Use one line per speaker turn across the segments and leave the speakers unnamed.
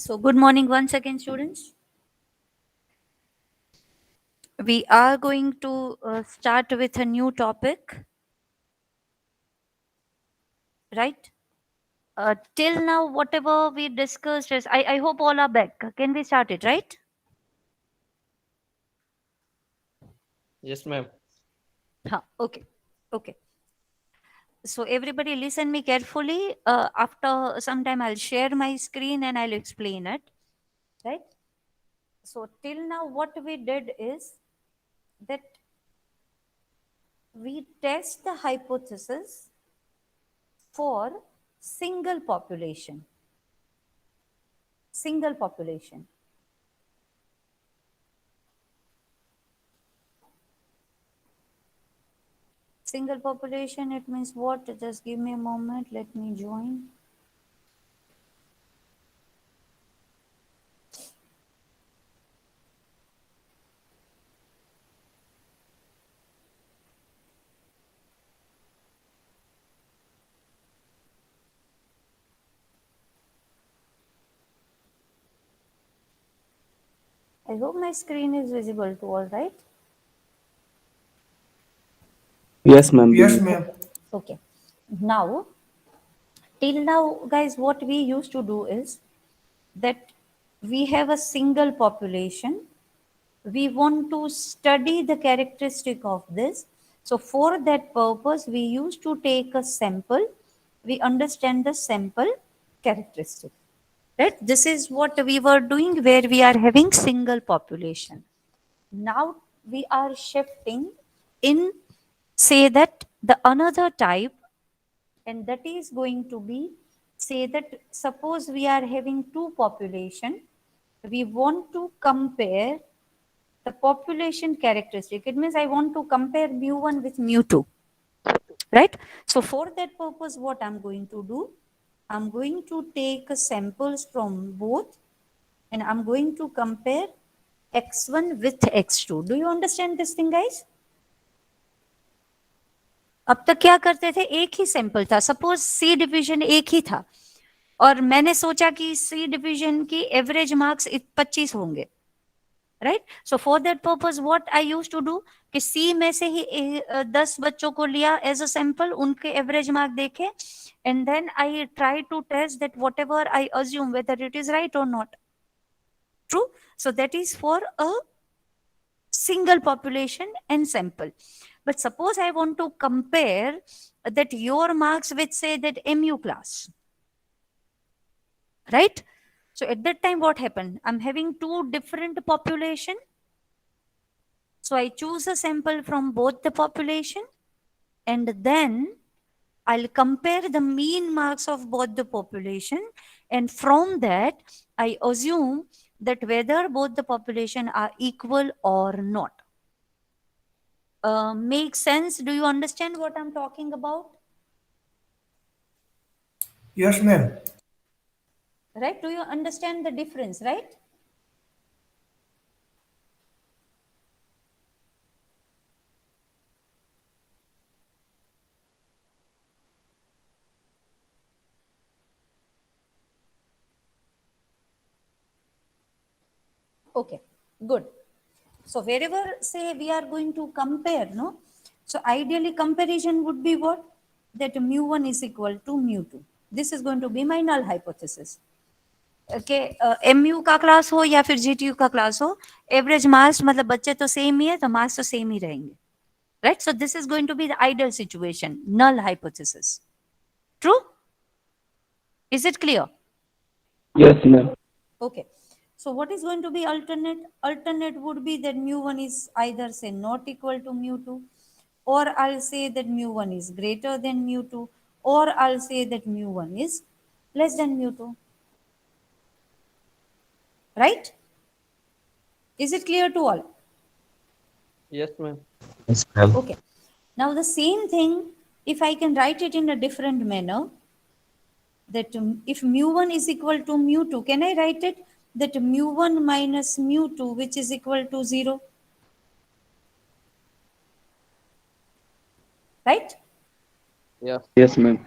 So good morning once again, students. We are going to start with a new topic, right? Till now, whatever we discussed is, I hope all are back. Can we start it, right?
Yes, ma'am.
Okay. Okay. So everybody listen me carefully. After some time, I'll share my screen and I'll explain it, right? So till now, what we did is that we test the hypothesis for single population. Single population. Single population, it means what? Just give me a moment. Let me join. I hope my screen is visible to all, right?
Yes, ma'am.
Yes, ma'am.
Okay. Now, till now, guys, what we used to do is that we have a single population. We want to study the characteristic of this. So for that purpose, we used to take a sample. We understand the sample characteristic. Right? This is what we were doing where we are having single population. Now we are shifting in, say that the another type, and that is going to be, say that suppose we are having two population, we want to compare the population characteristic. It means I want to compare mu1 with mu2, right? So for that purpose, what I'm going to do, I'm going to take samples from both and I'm going to compare x1 with x2. Do you understand this thing, guys? अब तक क्या करते थे, एक ही sample था, suppose C division एक ही था और मैंने सोचा कि सी डिवीजन की एवरेज मार्क्स 25 होंगे, right? So for that purpose what I used to do कि सी में से ही 10 बच्चों को लिया एज अ सैंपल, उनके एवरेज मार्क देखे and then I try to test that whatever I assume whether it is right और not true. So that is for a single population and sample. But suppose I want to compare that your marks with say that MU class, right? So at that time what happened, I'm having two different population. So I choose a sample from both the population and then I'll compare the mean marks of both the population, and from that I assume that whether both the population are equal or not. Makes sense? Do you understand what I'm talking about?
Yes, ma'am.
Right? Do you understand the difference, right? Okay, good. So wherever say we are going to compare, no? So ideally comparison would be what? That mu1 is equal to mu2. This is going to be my null hypothesis. Okay, MU का class हो या फिर GTU का class हो, average marks मतलब बच्चे तो same ही है तो मार्क्स तो सेम ही रहेंगे, right? So this is going to be the ideal situation, null hypothesis. True? Is it clear?
Yes, ma'am.
Okay. So what is going to be alternate? Alternate would be that mu1 is either say not equal to mu2, or I'll say that mu1 is greater than mu2, or I'll say that mu1 is less than mu2. Right? Is it clear to all?
Yes, ma'am.
Yes, ma'am.
Okay. Now the same thing, if I can write it in a different manner, that if mu1 is equal to mu2, can I write it that mu1 minus mu2, which is equal to 0? Right?
Yeah.
Yes, ma'am.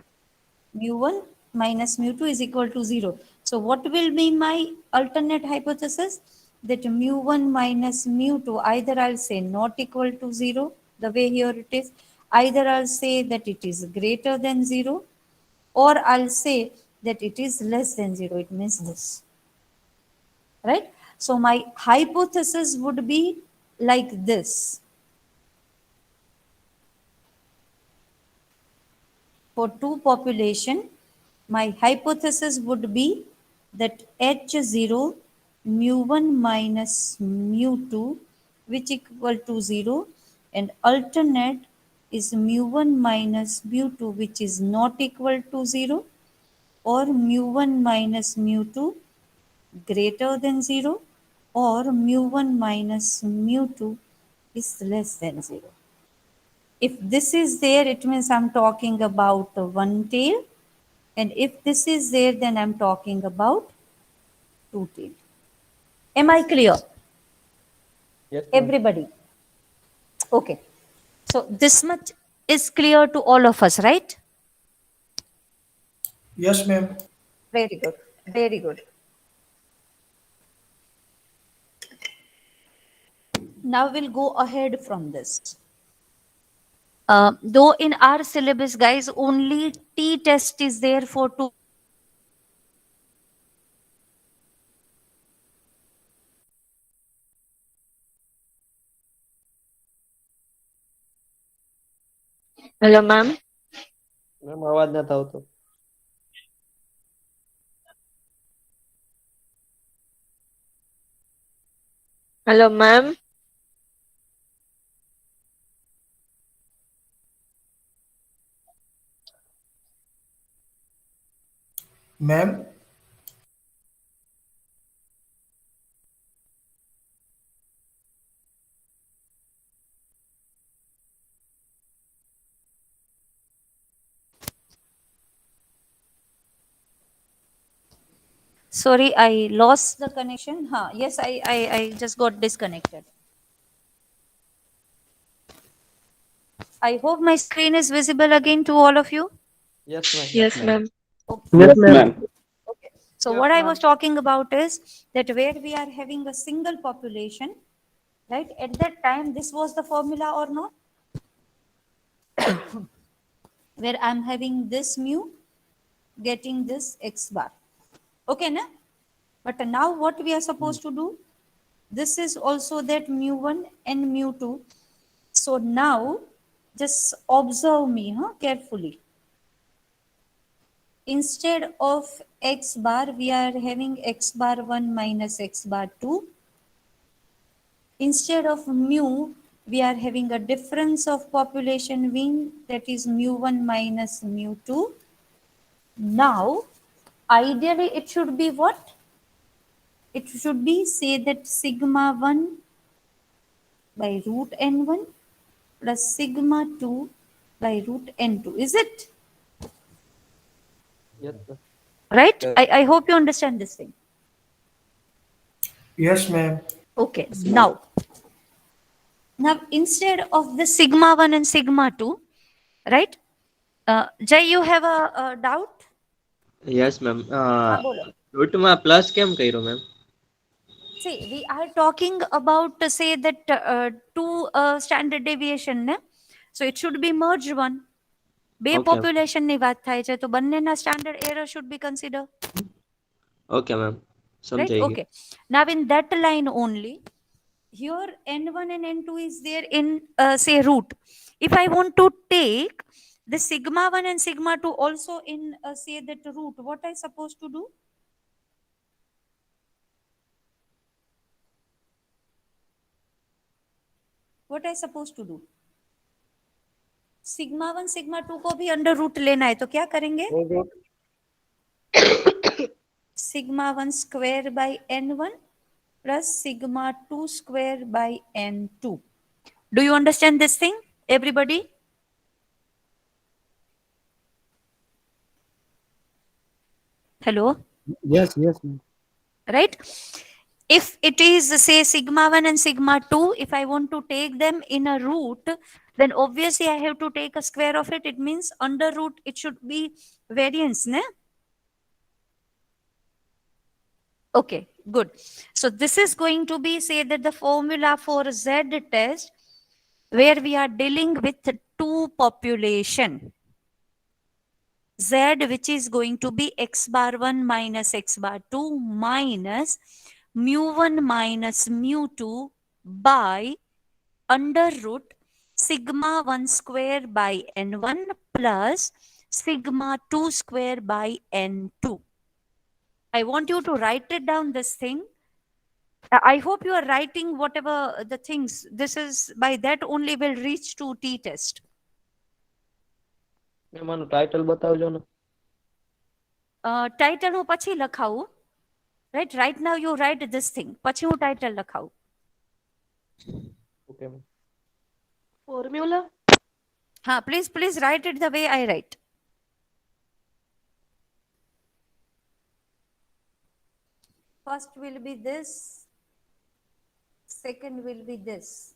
Mu1 minus mu 2 is equal to 0. So what will be my alternate hypothesis? That mu 1 minus mu 2, either I'll say not equal to 0, the way here it is, either I'll say that it is greater than 0, or I'll say that it is less than 0. It means this, right? So my hypothesis would be like this. For two population, my hypothesis would be that H0 mu 1 minus mu 2 which equal to 0, and alternate is mu 1 minus mu 2 which is not equal to 0, or mu 1 minus mu 2 greater than 0, or mu 1 minus mu 2 is less than 0. If this is there, it means I'm talking about one tail. And if this is there, then I'm talking about two tail. Am I clear?
Yes, ma'am.
Everybody. Okay. So this much is clear to all of us, right?
Yes, ma'am.
Very good. Very good. Now we'll go ahead from this. Though in our syllabus, guys, only T test is there for two.
Hello, ma'am.
Ma'am અવાજ નથી આવતો.
Hello, ma'am.
Ma'am.
Sorry, I lost the connection. Yes, I just got disconnected. I hope my screen is visible again to all of you.
Yes, ma'am.
Yes, ma'am.
Yes, ma'am.
Okay. So
Yes,
what I
ma'am.
was talking about is that where we are having a single population, right? At that time, this was the formula or not? Where I'm having this mu, getting this x bar. Okay, na? But now what we are supposed to do? This is also that mu 1 and mu 2. So now just observe me carefully. Instead of x bar, we are having x bar 1 minus x bar 2. Instead of mu, we are having a difference of population mean, that is mu 1 minus mu 2. Now, ideally it should be what? It should be, say that sigma 1 by root n1 plus sigma 2 by root n2. Is it?
Yes, ma'am.
Right?
Yes.
I hope you understand this thing.
Yes, ma'am.
Okay, now instead of the sigma 1 and sigma 2, right? Jay, you have a doubt?
Yes ma'am
બોલો.
રૂટમાં plus કેમ કર્યો ma'am?
See, we are talking about say that two standard deviation, ne? So it should be merged one. બે
Okay.
population ની વાત થાય છે, તો બંનેના standard error should be considered.
Okay ma'am
Right?
સમજાઈ ગયું.
Okay. Now in that line only, here n1 and n2 is there in say root. If I want to take the sigma 1 and sigma 2 also in say that root, what I supposed to do? What I supposed to do? Sigma 1 sigma 2 को भी under root लेना है, तो क्या करेंगे? Sigma 1 square by n1 plus sigma 2 square by n2. Do you understand this thing, everybody? Hello?
Yes, yes, ma'am.
Right? If it is say sigma 1 and sigma 2, if I want to take them in a root, then obviously I have to take a square of it. It means under root it should be variance, ne? Okay, good. So this is going to be, say that the formula for Z test, where we are dealing with two population. Z, which is going to be x bar 1 minus x bar 2 minus mu 1 minus mu 2 by under root sigma 1 square by n1 plus sigma 2 square by n2. I want you to write it down, this thing. I hope you are writing whatever the things. This is by that only will reach to T test.
Ma'am આનું title બતાવજો ને.
Title હું પછી લખાવું. Right now you write this thing. પછી હું title લખાવું.
Okay ma'am.
Formula?
હા, please write it the way I write. First will be this. Second will be this.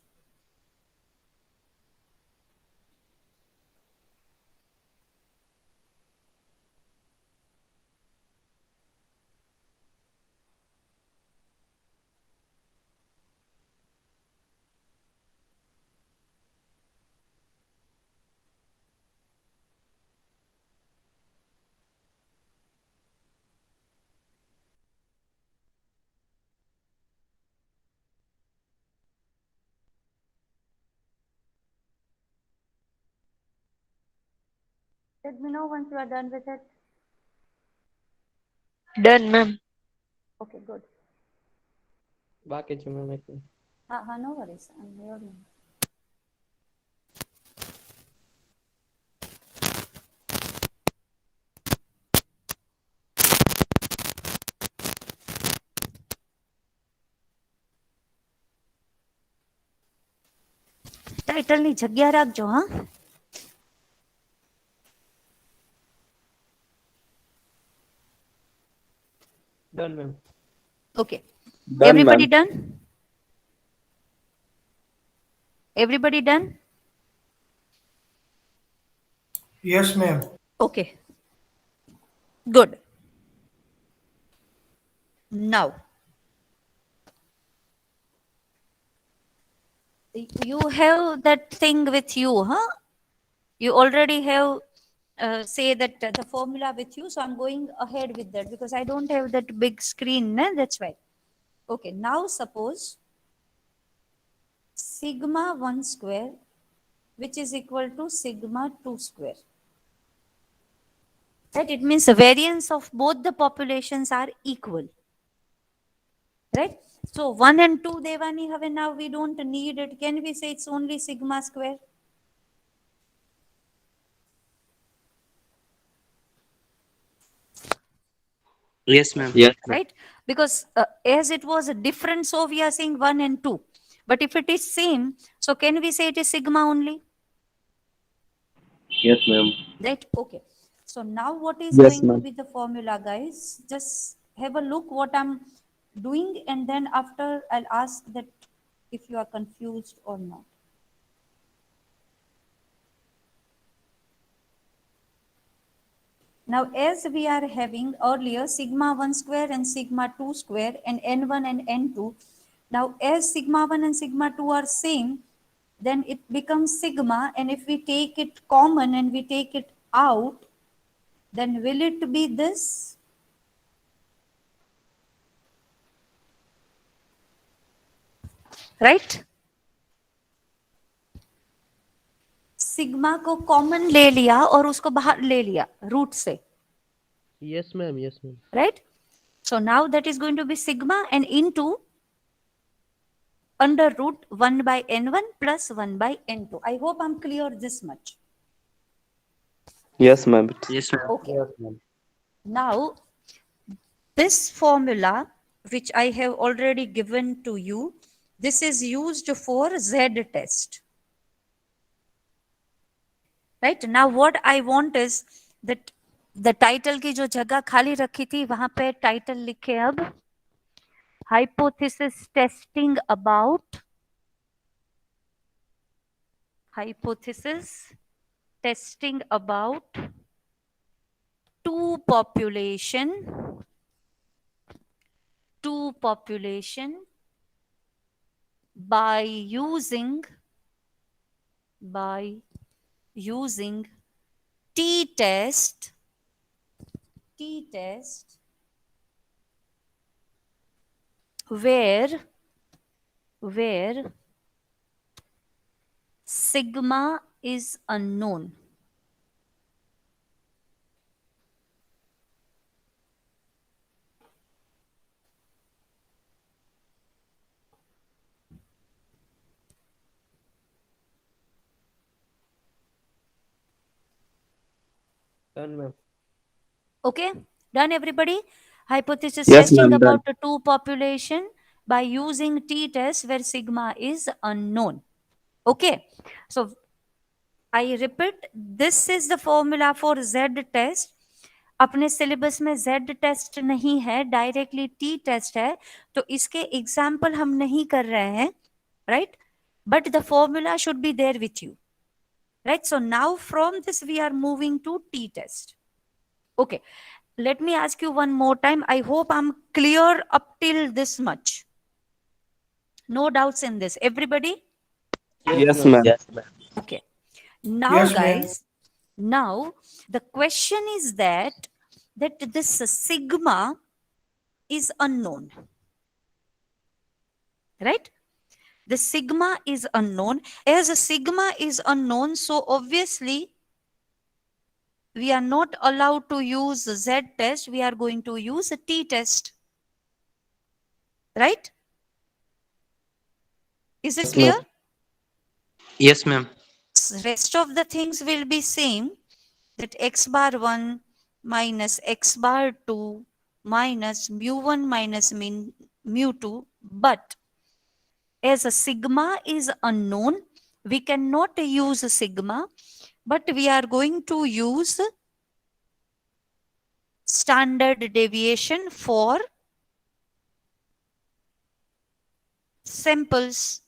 Let me know once you are done with it.
Done, ma'am.
Okay, good.
બાકી છે ma'am એક.
No worries. I'm here. Title ની જગ્યા રાખજો, હા.
Done ma'am.
Okay.
Done,
Everybody
ma'am.
done? Everybody done?
Yes, ma'am.
Okay. Good. Now, you have that thing with you, huh? You already have say that the formula with you, so I'm going ahead with that because I don't have that big screen, nah? That's why. Okay, now suppose sigma 1 square, which is equal to sigma 2 square. Right? It means the variance of both the populations are equal. Right? So 1 and 2 Devani have, now we don't need it. Can we say it's only sigma square?
Yes, ma'am. Yes, ma'am.
Right? Because as it was different, so we are saying 1 and 2. But if it is same, so can we say it is sigma only?
Yes, ma'am.
Right? Okay. So now what is
Yes,
going to
ma'am.
be the formula, guys? Just have a look what I'm doing, and then after I'll ask that if you are confused or not. Now, as we are having earlier sigma 1 square and sigma 2 square and n1 and n2, now as sigma 1 and sigma 2 are same, then it becomes sigma, and if we take it common and we take it out, then will it be this? Right? Sigma को common ले लिया और उसको बाहर ले लिया root से.
Yes ma'am, yes ma'am.
Right? So now that is going to be sigma and into under root 1 by n1 plus 1 by n2. I hope I'm clear this much.
Yes, ma'am.
Yes, ma'am.
Okay.
Yes ma'am.
Now, this formula, which I have already given to you, this is used for Z test. Right? Now, what I want is that the title की जो जगह खाली रखी थी वहां पे title लिखे अब hypothesis testing about two population two population by using t-test where sigma is unknown.
Done, ma'am.
Okay, done everybody? Hypothesis
Yes,
testing
ma'am, done.
about the two population by using t-test where sigma is unknown. Okay, so I repeat, this is the formula for Z test. अपने syllabus में Z test नहीं है, directly T test है, तो इसके example हम नहीं कर रहे हैं, right? But the formula should be there with you, right? So now from this we are moving to T test. Okay, let me ask you one more time. I hope I'm clear up till this much. No doubts in this. Everybody?
Yes, ma'am.
Yes, ma'am.
Okay. Now,
Yes, ma'am.
guys, now the question is that this sigma is unknown, right? The sigma is unknown. As a sigma is unknown, so obviously we are not allowed to use Z test. We are going to use a T test, right? Is it clear?
Yes, ma'am.
Rest of the things will be same, that x bar 1 minus x bar 2 minus mu1 minus mu2, but as a sigma is unknown, we cannot use a sigma, but we are going to use standard deviation for samples.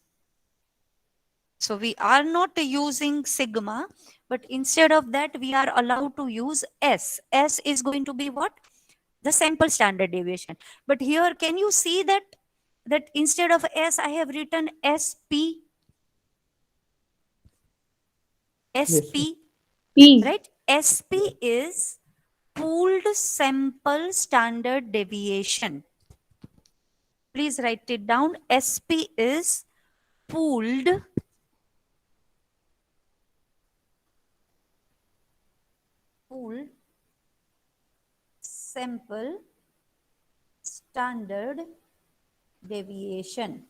So we are not using sigma, but instead of that, we are allowed to use S. S is going to be what? The sample standard deviation. But here, can you see that instead of S, I have written SP? SP, right? SP is pooled sample standard deviation. Please write it down. SP is pooled sample standard deviation.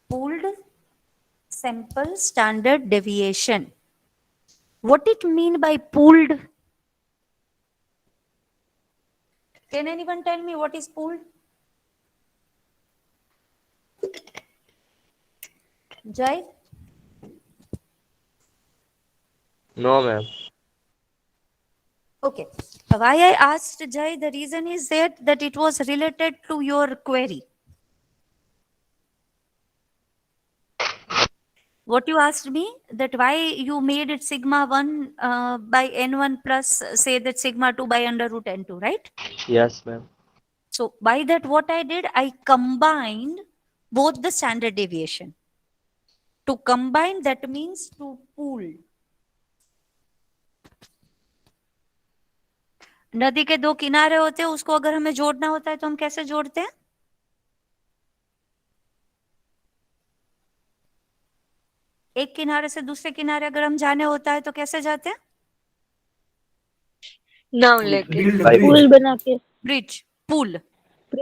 Pooled sample standard deviation. What it mean by pooled? Can anyone tell me what is pooled? Jai?
No, ma'am.
Okay. Why I asked Jai, the reason is that it was related to your query. What you asked me, that why you made it sigma 1 by n1 plus say that sigma 2 by under root n2, right?
Yes, ma'am.
So by that what I did, I combined both the standard deviation. To combine, that means to pool. नदी के दो किनारे होते हैं, उसको अगर हमें जोड़ना होता है तो हम कैसे जोड़ते हैं? एक किनारे से दूसरे किनारे अगर हम जाने होता है तो कैसे जाते हैं?
नाव लेके
Build a
By
bridge.
पुल बना के
Bridge, pool,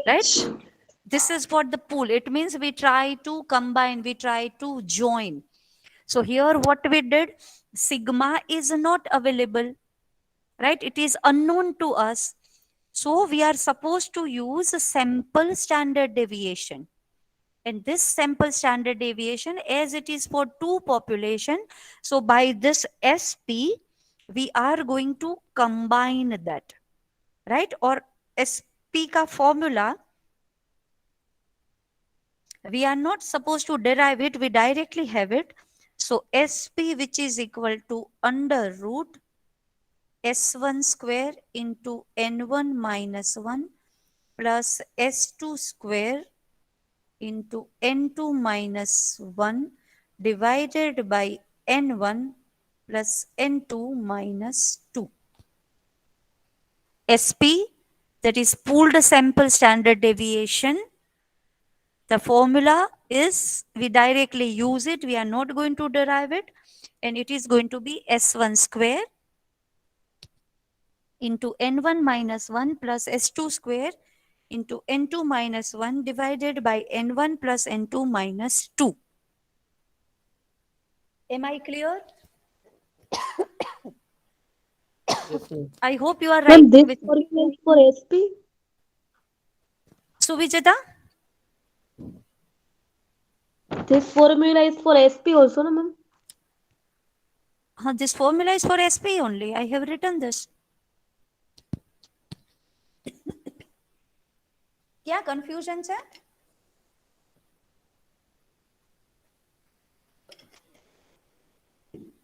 right? This is what the pool. It means we try to combine, we try to join. So here what we did, sigma is not available, right? It is unknown to us. So we are supposed to use a sample standard deviation. And this sample standard deviation, as it is for two population, so by this SP, we are going to combine that, right? Or SP ka formula, we are not supposed to derive it, we directly have it. So SP, which is equal to under root S1 square into N1 minus 1 plus S2 square into N2 minus 1 divided by N1 plus N2 minus 2. SP, that is pooled sample standard deviation. The formula is, we directly use it, we are not going to derive it, and it is going to be S1 square into N1 minus 1 plus S2 square into N2 minus 1 divided by N1 plus N2 minus 2. Am I clear?
Yes, ma'am.
I hope you are
Ma'am,
writing
this
with me.
formula is for SP.
Suvijata?
This formula is for SP also, no, ma'am?
This formula is for SP only. I have written this. क्या confusion है?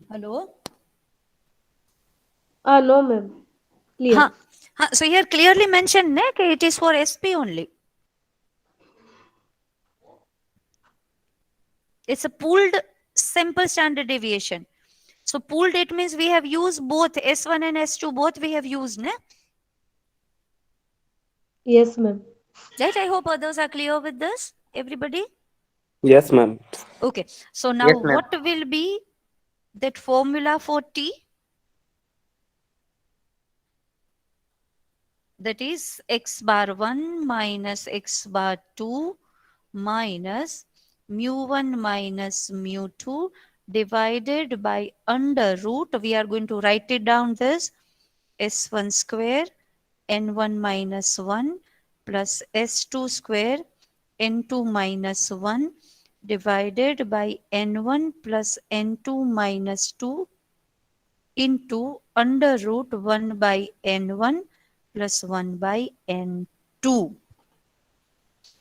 Hello?
No, ma'am. Clear.
So here clearly mentioned that it is for SP only. It's a pooled sample standard deviation. So pooled, it means we have used both S1 and S2, both we have used, ne?
Yes, ma'am.
Right? I hope others are clear with this. Everybody?
Yes, ma'am.
Okay. So now
Yes, ma'am.
what will be that formula for T? That is x bar 1 minus x bar 2 minus mu1 minus mu2 divided by under root. We are going to write it down this S1 square N1 minus 1 plus S2 square N2 minus 1 divided by N1 plus N2 minus 2 into under root 1 by N1 plus 1 by N2.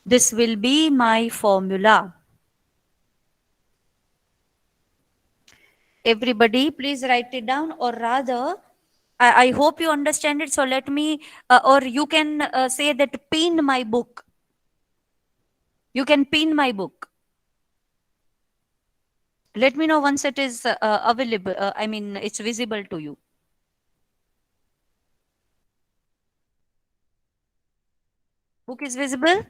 This will be my formula. Everybody, please write it down, or rather, I hope you understand it. So let me, or you can say that pin my book. You can pin my book. Let me know once it is available. I mean, it's visible to you. Book is visible?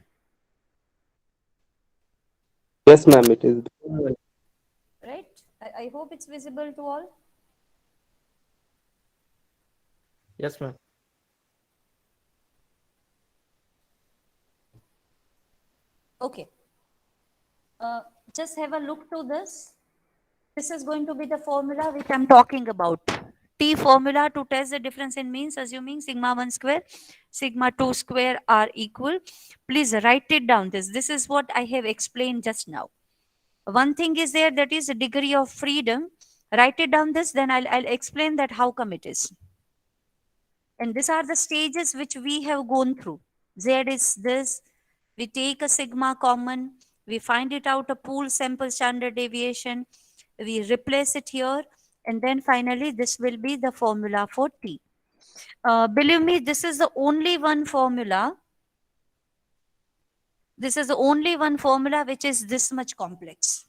Yes, ma'am, it is.
Right? I hope it's visible to all.
Yes, ma'am.
Okay. Just have a look to this. This is going to be the formula which I'm talking about. T formula to test the difference in means, assuming sigma 1 square, sigma 2 square are equal. Please write it down. This is what I have explained just now. One thing is there, that is a degree of freedom. Write it down this, then I'll explain that how come it is. And these are the stages which we have gone through. Z is this. We take a sigma common. We find it out a pool sample standard deviation. We replace it here. And then finally, this will be the formula for T. Believe me, this is the only one formula. This is the only one formula which is this much complex.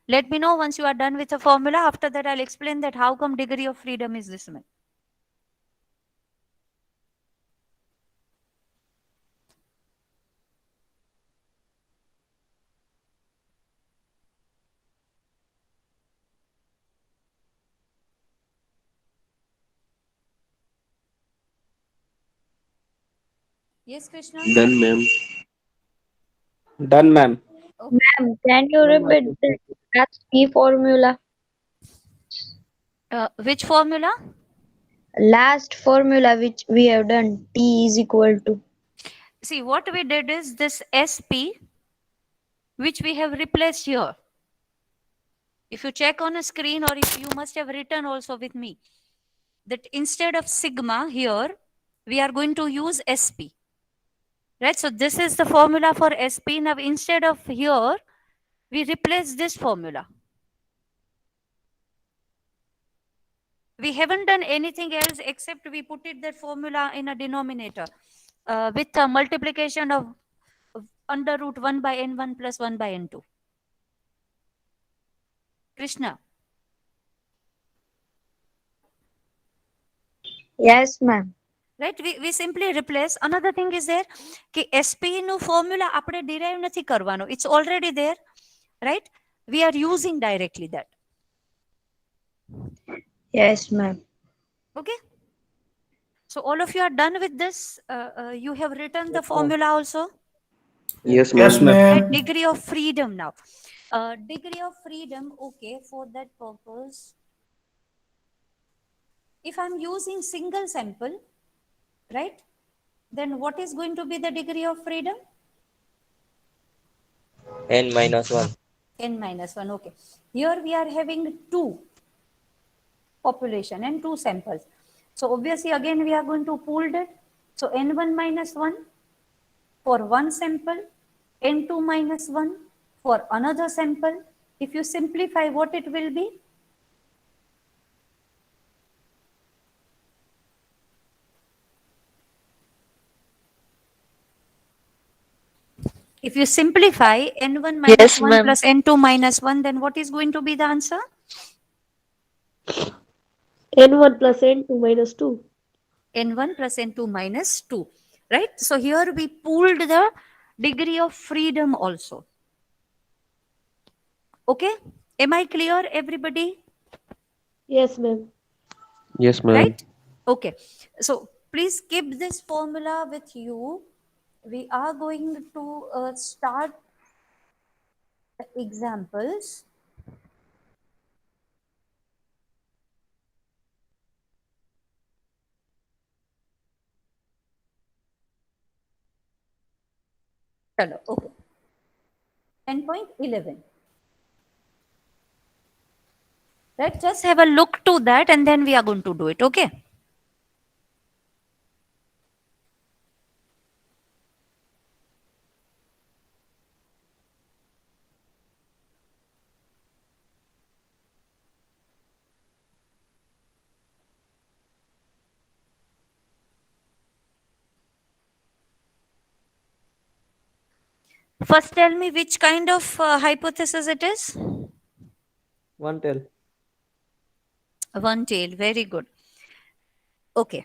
Let me know once you are done with the formula. After that, I'll explain that how come degree of freedom is this much. Yes, Krishna?
Done, ma'am. Done, ma'am.
Okay.
Ma'am, can you repeat the last key formula?
Which formula?
Last formula which we have done, T is equal to.
See, what we did is this SP, which we have replaced here. If you check on a screen, or if you must have written also with me, that instead of sigma here, we are going to use SP. Right? So this is the formula for SP. Now instead of here, we replace this formula. We haven't done anything else except we put it that formula in a denominator with a multiplication of under root 1 by n1 plus 1 by n2. Krishna.
Yes, ma'am.
Right? We simply replace. Another thing is there कि SP નું formula આપણે derive નથી કરવાનો. It's already there. Right? We are using directly that.
Yes, ma'am.
Okay? So all of you are done with this. You have written the
Yes, ma'am.
formula also.
Yes,
Yes,
ma'am.
Right?
ma'am.
Degree of freedom now. Degree of freedom, okay, for that purpose. If I'm using single sample, right? Then what is going to be the degree of freedom?
N minus 1.
N minus 1, okay. Here we are having 2 population and 2 samples. So obviously again we are going to pool that. So N1 minus 1 for one sample, N2 minus 1 for another sample. If you simplify, what it will be? If you simplify N1 minus
Yes,
1
ma'am.
plus N2 minus 1, then what is going to be the answer?
N1 plus N2 minus 2.
N1 plus N2 minus 2, right? So here we pooled the degree of freedom also. Okay? Am I clear, everybody?
Yes, ma'am.
Yes, ma'am.
Right? Okay. So please keep this formula with you. We are going to start the examples. Chalo, okay. 10.11. Right? Just have a look to that and then we are going to do it. Okay? First, tell me which kind of hypothesis it is.
One tail.
One tail. Very good. Okay.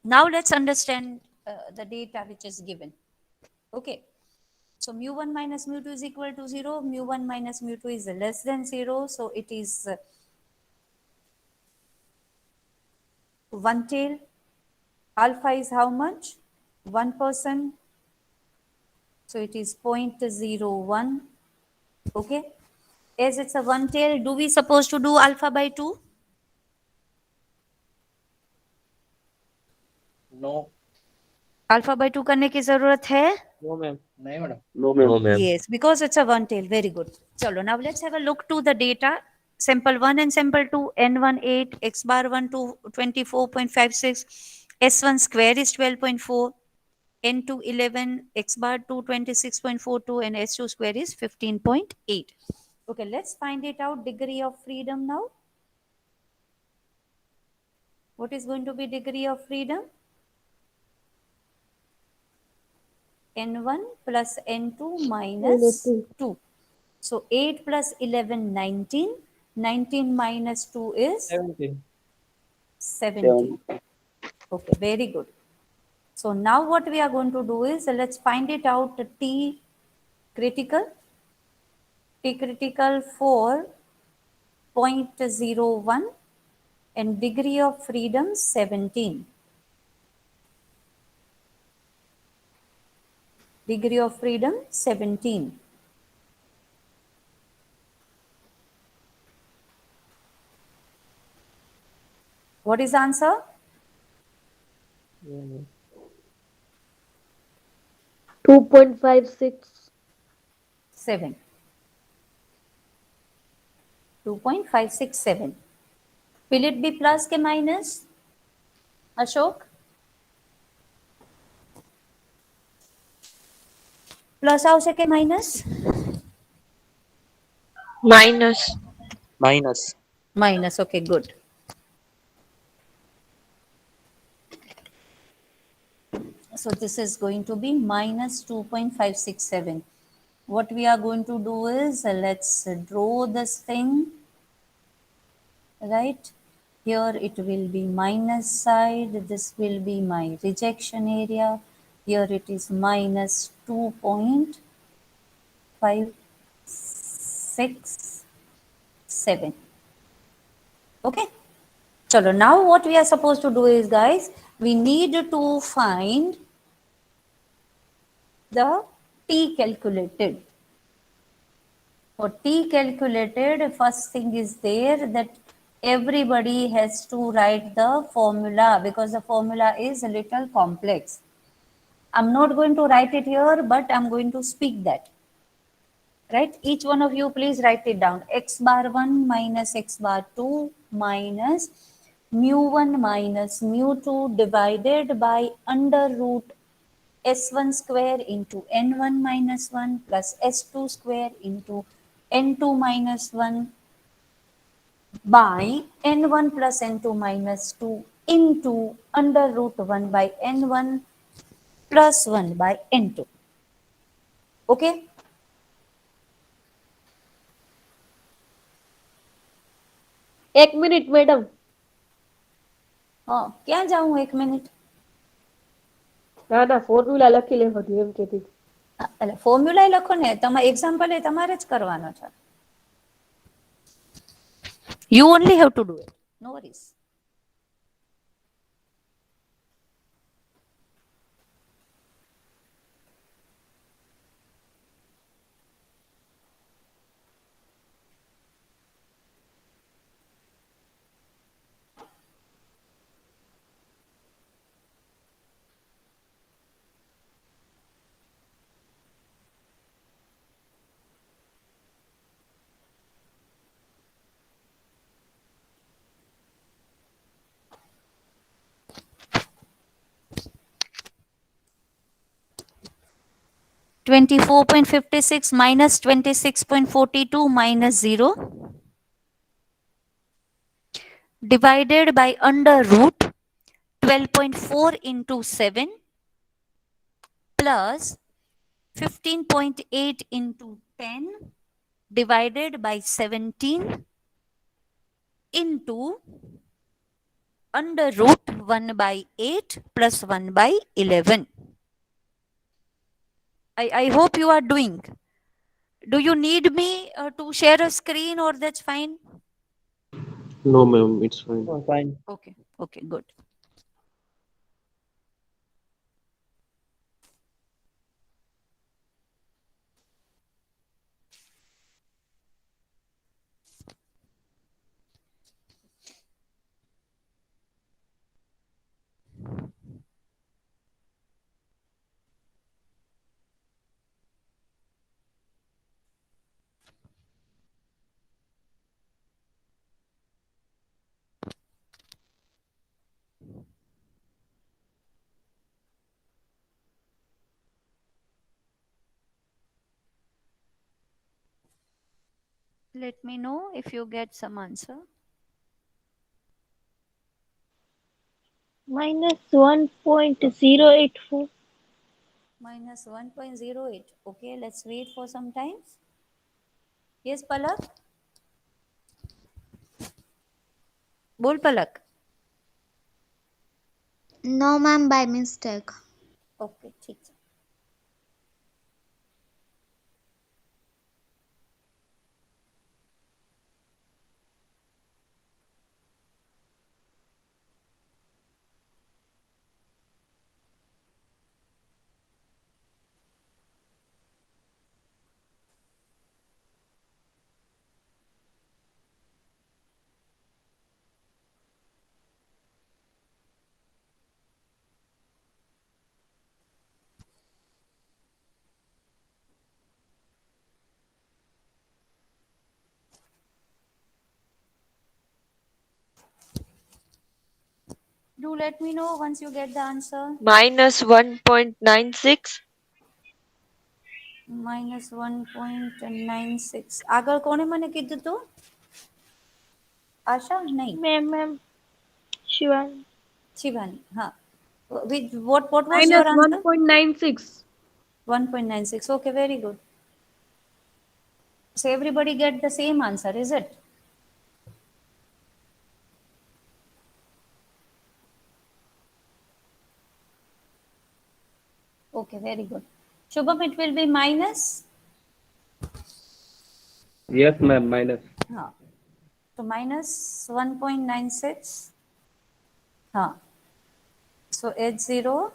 Now let's understand the data which is given. Okay. So mu1 minus mu2 is equal to 0. Mu1 minus mu2 is less than 0. So it is one tail. Alpha is how much? 1%. So it is 0.01. Okay. As it's a one tail, do we suppose to do alpha by 2?
No.
Alpha by 2 करने की जरूरत है?
No, ma'am.
No, ma'am.
No, ma'am.
Yes, because it's a one tail. Very good. Chalo, now let's have a look to the data. Sample 1 and sample 2, N1 8, X bar 1 to 24.56, S1 square is 12.4, N2 11, X bar 2 26.42, and S2 square is 15.8. Okay, let's find it out. Degree of freedom now. What is going to be degree of freedom? N1 plus N2 minus 2. So 8 plus 11, 19. 19 minus 2 is
17.
17. Okay, very good. So now what we are going to do is let's find it out. T critical. T critical for 0.01 and degree of freedom 17. Degree of freedom 17. What is the answer?
Yeah, ma'am.
2.56.
7. 2.567. Will it be plus ke minus? Ashok? Plus આવશે કે minus?
Minus.
Minus.
Minus, okay, good. So this is going to be minus 2.567. What we are going to do is, let's draw this thing, right? Here it will be minus side, this will be my rejection area. Here it is minus 2.567. Okay. So now what we are supposed to do is, guys, we need to find the T calculated. For T calculated, first thing is there that everybody has to write the formula, because the formula is a little complex. I'm not going to write it here, but I'm going to speak that. Right? Each one of you, please write it down. X bar 1 minus x bar 2 minus mu 1 minus mu 2 divided by under root s1 square into n1 minus 1 plus s2 square into n2 minus 1 by n1 plus n2 minus 2 into under root 1 by n1 plus 1 by n2. Okay?
એક minute madam.
હા, ક્યાં જાઉં 1 minute?
ના ના formula લખી લેવાનું એમ કહેતી.
એટલે ફોર્મ્યુલા લખો ને, તમારે એક્ઝામ્પલ એ તમારે જ કરવાનો છે. You only have to do it. No worries. (24.56 minus 26.42 minus 0 divided by under root 12.4 into 7 plus 15.8 into 10 divided by 17 into under root 1 by 8 plus 1 by 11. I hope you are doing. Do you need me to share a screen, or that's fine?
No, ma'am, it's fine.
Oh, fine.
Okay, okay, good. Let me know if you get some answer.
Minus 1.084.
Minus 1.08. Okay, let's wait for some time. Yes, Palak? Bol Palak.
No, ma'am, by mistake.
Okay, ठीक है. let me know once you get the answer.
minus 1.96.
Minus 1.96. આગળ કોણે મને કીધું તું? આશા? નહીં.
Ma'am. Shivan.
Shivani. હા. With what was
Minus
your answer?
1.96.
1.96. Okay, very good. So everybody get the same answer, is it? Okay, very good. Shubham, it will be minus.
Yes, ma'am. Minus.
हाँ. So minus 1.96. हाँ. So H0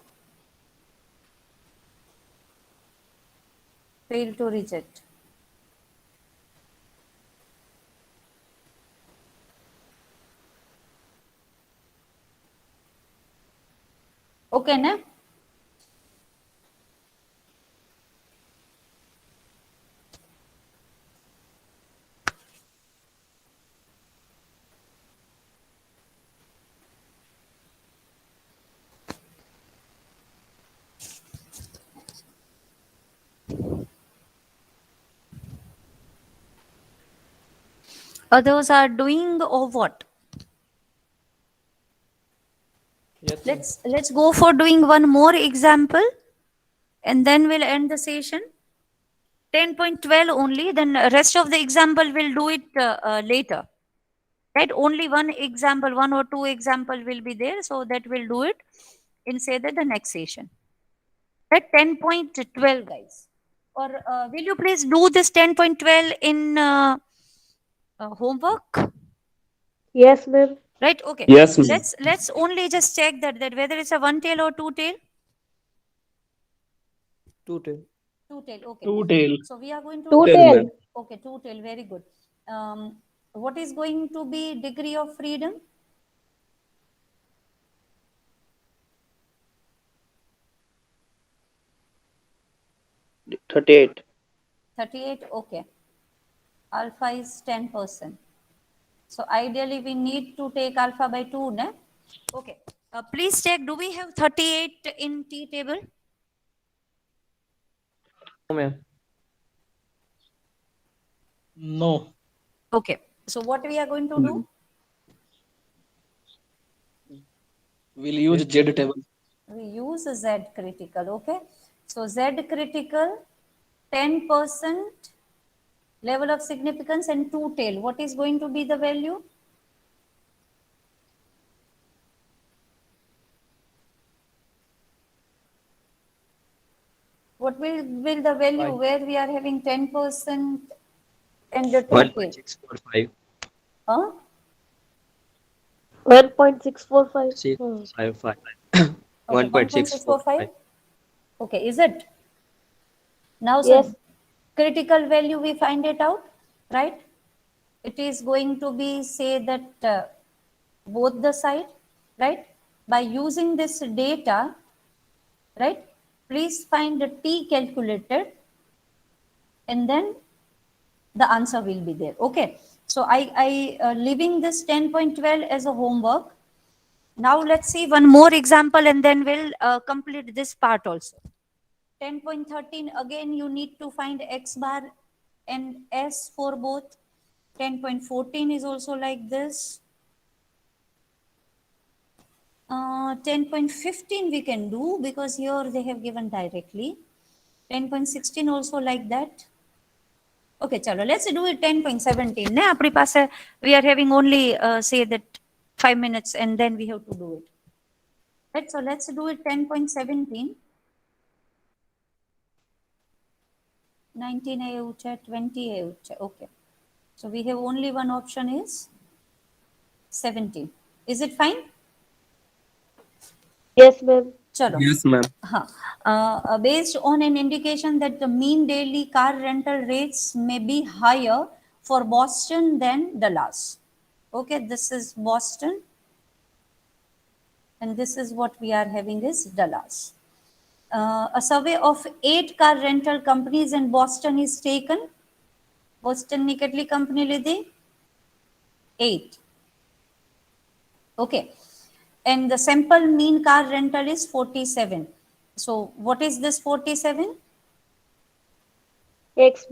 fail to reject. Okay, na? Others are doing or what?
Yes, ma'am.
Let's go for doing one more example and then we'll end the session. 10.12 only, then rest of the example we'll do it later. Right? Only one example, one or two example will be there, so that we'll do it in say that the next session. At 10.12, guys. Or will you please do this 10.12 in homework?
Yes, ma'am.
Right? Okay.
Yes, ma'am.
Let's only just check that whether it's a one tail or two tail.
Two tail.
Two tail. Okay.
Two tail.
So we are going to
Two
Tail,
tail.
ma'am.
Okay, two tail. Very good. What is going to be degree of freedom?
Ma'am. 38.
38. Okay. Alpha is 10%. So ideally we need to take alpha by 2, ne? Okay. Please check, do we have 38 in T table?
No, ma'am.
No.
Okay. So what we are going to do?
We'll use Z table.
We use a Z critical. Okay. So Z critical, 10% level of significance and two tail. What is going to be the value? What will the value
Five.
where we are having 10% and the two tail?
1.645.
Huh?
1.645.
655.
Okay,
1.645.
Okay, is it? Now,
Yes.
so critical value we find it out, right? It is going to be say that both the side, right? By using this data, right? Please find the T calculated and then the answer will be there. Okay. So I leaving this 10.12 as a homework. Now let's see one more example and then we'll complete this part also. 10.13, again you need to find X bar and S for both. 10.14 is also like this. 10.15 we can do because here they have given directly. 10.16 also like that. Okay, chalo, let's do it 10.17. Ne, apni paase we are having only say that 5 minutes and then we have to do it. Right, so let's do it 10.17. 19 એવું છે, 20 એવું છે. Okay. So we have only one option is 17. Is it fine?
Yes, ma'am.
Chalo.
Yes, ma'am.
Based on an indication that the mean daily car rental rates may be higher for Boston than Dallas. Okay, this is Boston. And this is what we are having is Dallas. A survey of 8 car rental companies in Boston is taken. Boston ની કેટલી company લીધી? 8. Okay. And the simple mean car rental is 47. So what is this 47?
X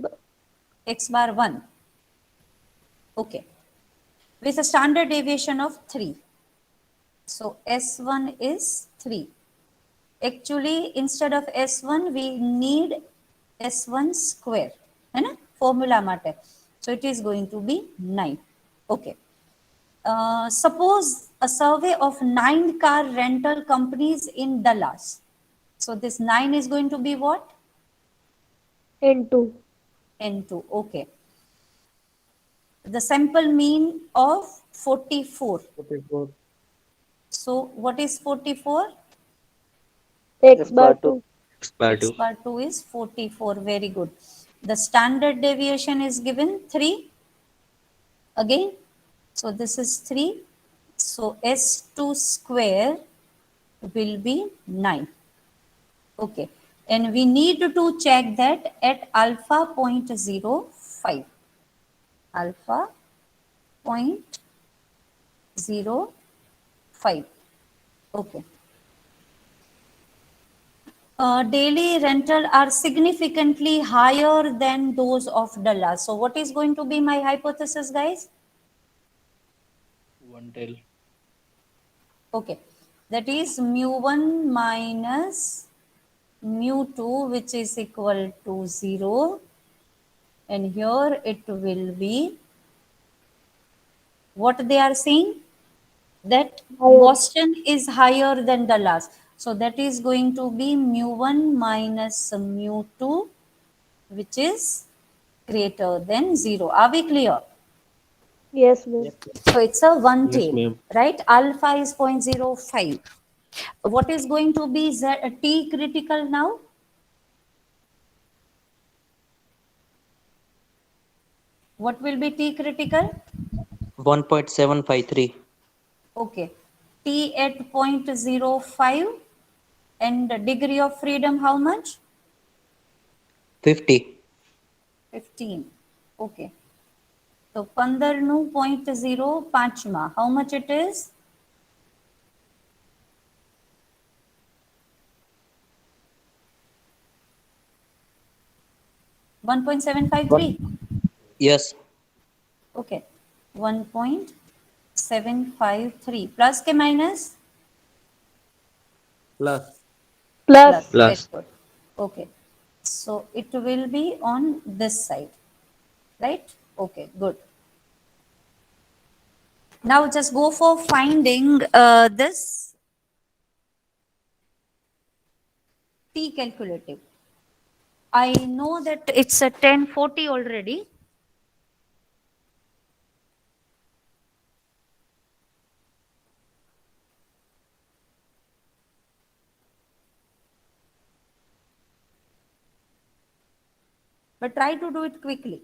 X bar 1. Okay. With a standard deviation of 3. So S1 is 3. Actually, instead of S1, we need S1 square. है ना? Formula माटे. So it is going to be 9. Okay. Suppose a survey of 9 car rental companies in Dallas. So this 9 is going to be what?
N2.
N2. Okay. The sample mean of 44.
44.
So what is 44?
X bar 2.
X bar
X
2.
bar 2 is 44. Very good. The standard deviation is given 3. Again. So this is 3. So S2 square will be 9. Okay. And we need to check that at alpha 0.05. Alpha 0.05. Okay. Daily rental are significantly higher than those of Dallas. So what is going to be my hypothesis, guys?
One tail.
Okay. That is mu1 minus mu2, which is equal to 0. And here it will be what they are saying, that
Higher.
Boston is higher than Dallas. So that is going to be mu1 minus mu2, which is greater than 0. Are we clear?
Yes, ma'am.
So it's a one
Yes,
tail,
ma'am.
right? Alpha is 0.05. What is going to be T critical now? What will be T critical?
1.753.
Okay. T at 0.05 and the degree of freedom how much?
50.
15. Okay. So 15 નું 0.05 માં how much it is? $1.753.
Yes.
Okay. 1.753 plus ke minus?
Plus.
Plus.
Plus.
Very good. Okay. So it will be on this side, right? Okay, good. Now just go for finding this T calculative. I know that it's a 1040 already. But try to do it quickly.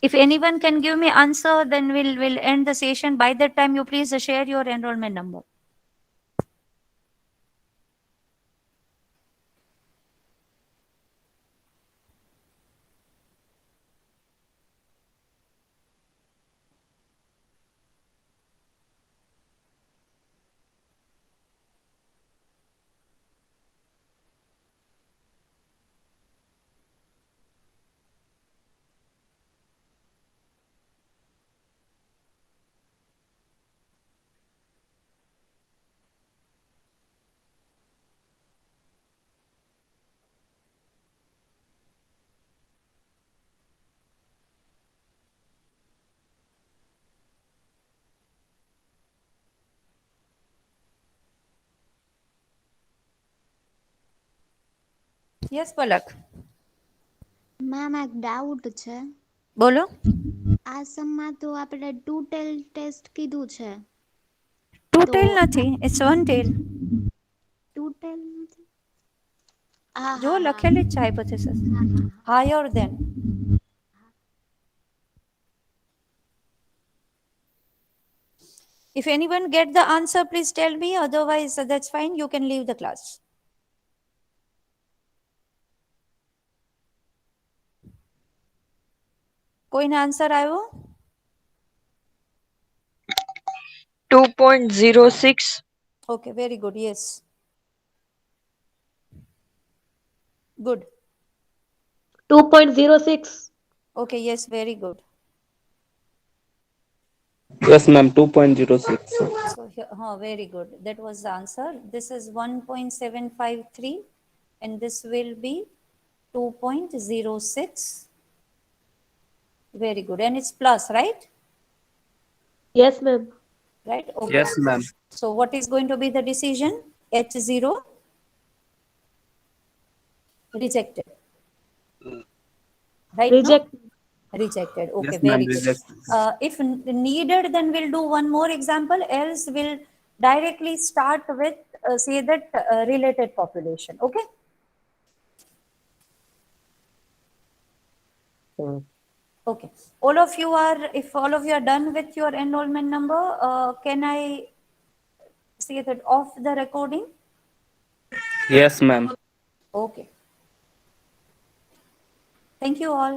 If anyone can give me answer, then we'll end the session. By that time, you please share your enrollment number. Yes, Palak.
Ma'am એક doubt છે
બોલો.
આ સમમાં તો આપણે 2 ટેલ test કીધું છે
Two
તો
tail નથી, it's one tail.
2 ટેલ નથી હા
જો
હા
લખેલી જ છે hypothesis. Higher than. If anyone get the answer, please tell me. Otherwise, that's fine. You can leave the class. કોઈને આન્સર આવ્યો?
2.06.
Okay, very good. Yes. Good.
2.06.
Okay, yes, very good.
Yes, ma'am. 2.06.
So, very good. That was the answer. This is 1.753 and this will be 2.06. Very good. And it's plus, right?
Yes, ma'am.
Right? Okay.
Yes, ma'am.
So, what is going to be the decision? H0? Rejected. Right?
Reject.
No? Rejected. Okay,
Yes, ma'am.
very good.
Rejected.
If needed, then we'll do one more example. Else, we'll directly start with, say that related population. Okay? Okay. All of you are, if all of you are done with your enrollment number, can I say that off the recording?
Yes, ma'am.
Okay. Thank you all.